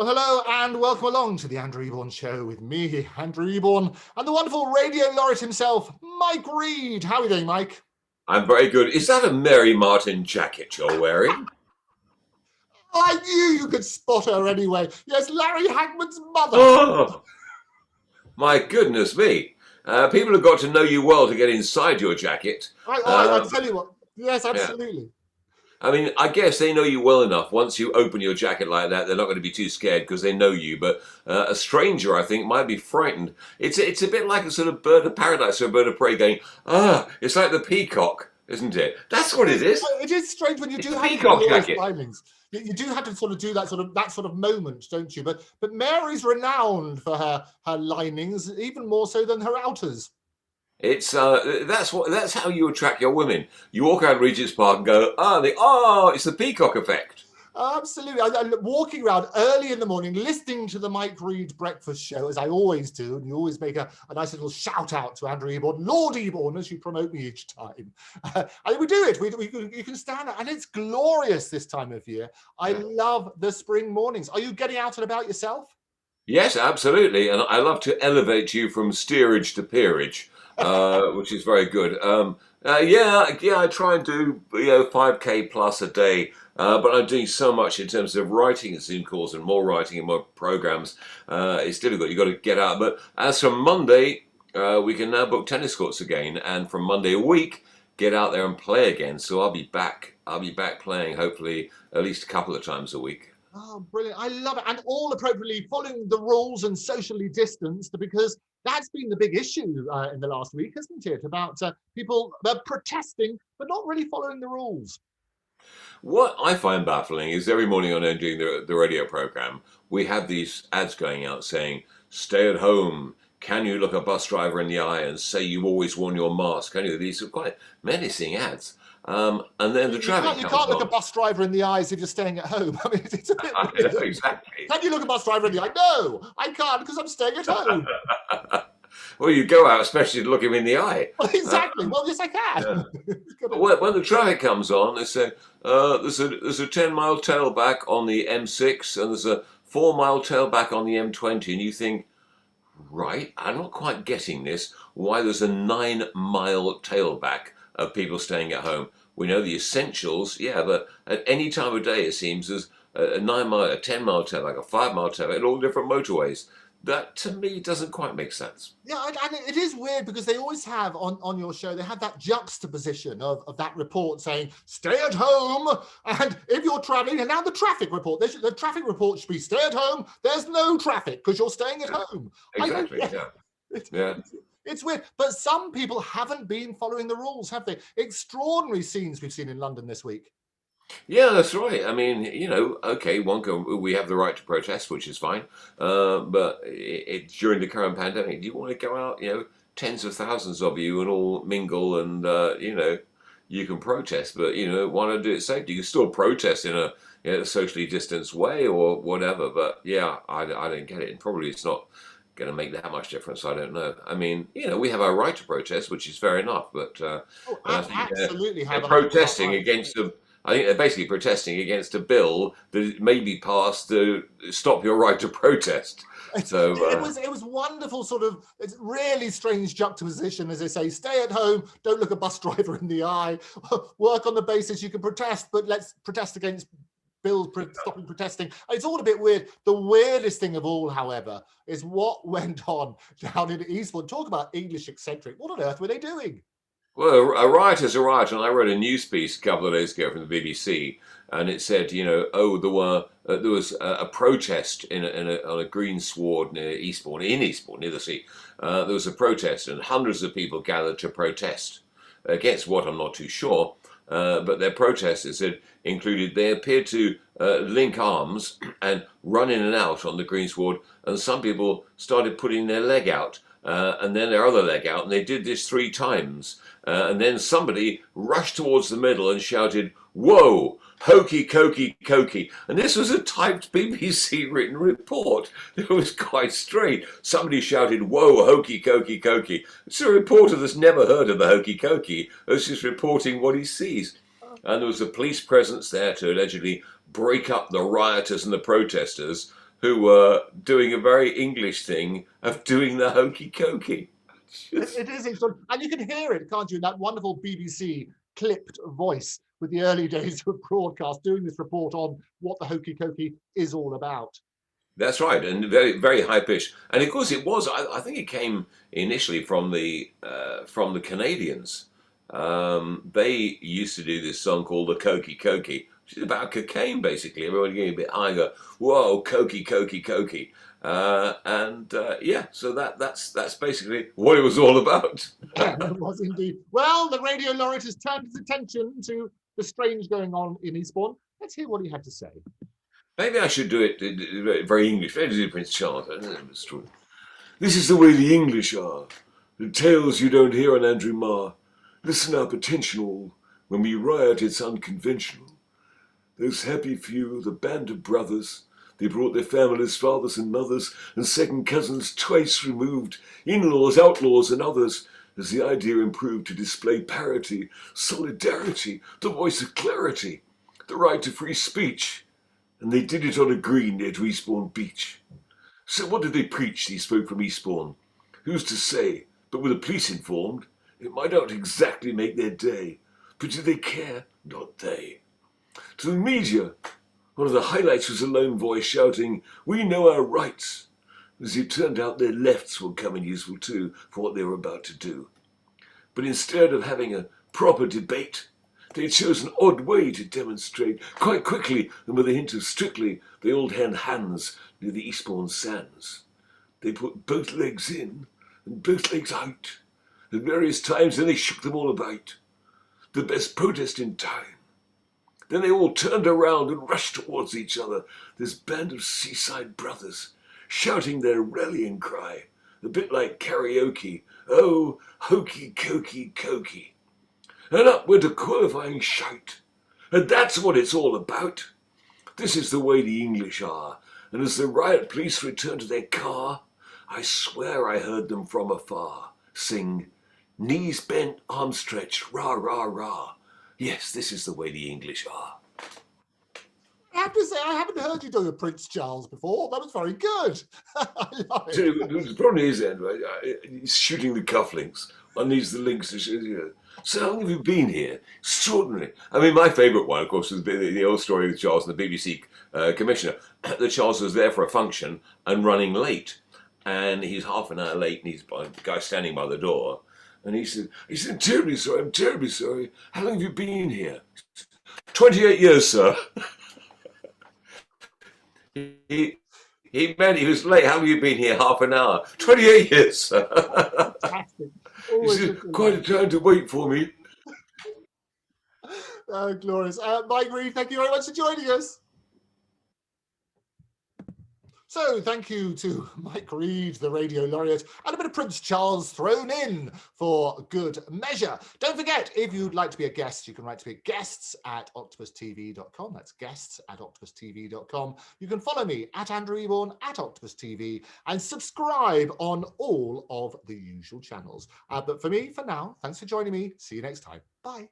Well, hello and welcome along to the Andrew Eborn Show with me, Andrew Eborn, and the wonderful radio laureate himself, Mike Read. How are you doing, Mike? I'm very good. Is that a Mary Martin jacket you're wearing? I knew you could spot her anyway. Yes, Larry Hagman's mother. Oh, my goodness me. People have got to know you well to get inside your jacket. I tell you what. Yes, Yeah. absolutely. I mean, I guess they know you well enough. Once you open your jacket like that, they're not going to be too scared because they know you. But a stranger, I think, might be frightened. It's a bit like a sort of bird of paradise or a bird of prey going, it's like the peacock, isn't it? That's what it is. It is strange when you do have peacock jacket. Stylings. You do have to sort of do that sort of moment, don't you? But Mary's renowned for her linings, even more so than her outers. It's that's how you attract your women. You walk out Regent's Park and go, it's the peacock effect. Absolutely. I'm walking around early in the morning, listening to the Mike Read breakfast show, as I always do, and you always make a nice little shout out to Andrew Eborn, Lord Eborn, as you promote me each time. And we do it. You can stand it, and it's glorious this time of year. I love the spring mornings. Are you getting out and about yourself? Yes, absolutely. And I love to elevate you from steerage to peerage. Which is very good. I try and do 5K plus a day, but I'm doing so much in terms of writing Zoom calls and more writing and more programs. It's difficult. You've got to get out. But as from Monday, we can now book tennis courts again, and from Monday a week, get out there and play again. So I'll be back. I'll be back playing hopefully at least a couple of times a week. Oh, brilliant. I love it. And all appropriately following the rules and socially distanced, because that's been the big issue in the last week, hasn't it? About people protesting, but not really following the rules. What I find baffling is every morning on doing the radio program, we have these ads going out saying, stay at home. Can you look a bus driver in the eye and say you've always worn your mask? Can you? These are quite menacing ads. And then the traffic You can't look a bus driver in the eyes if you're staying at home. I mean, it's a bit weird. Exactly. Can you look a bus driver in the eye? No, I can't because I'm staying at home. Well, you go out especially to look him in the eye. Well, exactly. Well, yes, I can. When the traffic comes on, they say there's a 10-mile tailback on the M6 and there's a 4-mile tailback on the M20, and you think, right, I'm not quite getting this. Why there's a 9-mile tailback of people staying at home? We know the essentials, but at any time of day it seems there's a 9-mile, a 10-mile tailback, a 5-mile tailback, and all different motorways. That to me doesn't quite make sense. Yeah, and it is weird because they always have on your show, they have that juxtaposition of that report saying, stay at home, and if you're traveling, and now the traffic report, the traffic report should be stay at home, there's no traffic because you're staying at home. Exactly, It's weird, but some people haven't been following the rules, have they? Extraordinary scenes we've seen in London this week. Yeah, that's right. I mean, okay, we have the right to protest, which is fine. But during the current pandemic, do you want to go out, tens of thousands of you and all mingle and, you can protest, but, why not do it safely? You can still protest in a socially distanced way or whatever. But yeah, I don't get it. And probably it's not going to make that much difference. I don't know. I mean, we have our right to protest, which is fair enough. But I think absolutely they're protesting against I think they're basically protesting against a bill that may be passed to stop your right to protest. So it was wonderful, it's really strange juxtaposition, as they say, stay at home, don't look a bus driver in the eye, work on the basis you can protest, but let's protest against bills stopping protesting. It's all a bit weird. The weirdest thing of all, however, is what went on down in Eastbourne. Talk about English eccentric. What on earth were they doing? Well, a riot is a riot, and I read a news piece a couple of days ago from the BBC, and it said, there was a protest on a green sward near Eastbourne, near the sea. There was a protest, and hundreds of people gathered to protest against what I'm not too sure, but their protest, it said, included they appeared to link arms and run in and out on the green sward, and some people started putting their leg out. And then their other leg out, and they did this 3 times. And then somebody rushed towards the middle and shouted, "Whoa, hokey cokey cokey." And this was a typed BBC written report. It was quite strange. Somebody shouted, "Whoa, hokey cokey cokey." It's a reporter that's never heard of the hokey cokey, who's just reporting what he sees. And there was a police presence there to allegedly break up the rioters and the protesters. who were doing a very English thing of doing the hokey cokey. It is excellent. And you can hear it, can't you, in that wonderful BBC clipped voice with the early days of broadcast, doing this report on what the hokey cokey is all about. That's right, and very, very high pitched. And of course, it was. I think it came initially from the Canadians. They used to do this song called the Cokey Cokey, which is about cocaine, basically. Everyone getting a bit high, go, whoa, cokey, cokey, cokey. Yeah, so that's basically what it was all about. It was indeed. Well, the radio laureate has turned his attention to the strange going on in Eastbourne. Let's hear what he had to say. Maybe I should do it very English. Maybe do Prince Charles. It's true. This is the way the English are. The tales you don't hear on Andrew Marr. Listen up, attention all. When we riot, it's unconventional. Those happy few, the band of brothers, they brought their families, fathers and mothers, and second cousins twice removed, in-laws, outlaws, and others, as the idea improved to display parity, solidarity, the voice of clarity, the right to free speech. And they did it on a green near to Eastbourne Beach. So what did they preach, these folk from Eastbourne? Who's to say? But with the police informed, it might not exactly make their day. But do they care? Not they. To the media, one of the highlights was a lone voice shouting, "We know our rights." As it turned out, their lefts will come in useful too for what they were about to do. But instead of having a proper debate, they chose an odd way to demonstrate. Quite quickly, and with a hint of strictly, they all held hands near the Eastbourne sands. They put both legs in and both legs out at various times, and they shook them all about. The best protest in time. Then they all turned around and rushed towards each other, this band of seaside brothers, shouting their rallying cry, a bit like karaoke, "Oh, hokey cokey cokey." And up went a qualifying shout. And that's what it's all about. This is the way the English are. And as the riot police returned to their car, I swear I heard them from afar sing, "Knees bent, arms stretched, rah, rah, rah." Yes, this is the way the English are. I have to say, I haven't heard you do a Prince Charles before. That was very good. I love it. The problem is, Andrew, he's shooting the cufflinks. One needs the links to shoot, you know. So how long have you been here? Extraordinary. I mean, my favourite one, of course, is the old story with Charles and the BBC commissioner. That Charles was there for a function and running late. And he's half an hour late, and he's a guy standing by the door. And he said, "I'm terribly sorry, I'm terribly sorry. How long have you been here?" 28 years, sir. He meant he was late. How long have you been here? Half an hour. 28 years, sir. Fantastic. He said, "Quite a time to wait for me." Oh, glorious. Mike Read, thank you very much for joining us. So thank you to Mike Read, the radio laureate, and a bit of Prince Charles thrown in for good measure. Don't forget, if you'd like to be a guest, you can write to me at guests@octopustv.com. That's guests@octopustv.com. You can follow me at Andrew Eborn at octopustv and subscribe on all of the usual channels. But for me, for now, thanks for joining me. See you next time. Bye.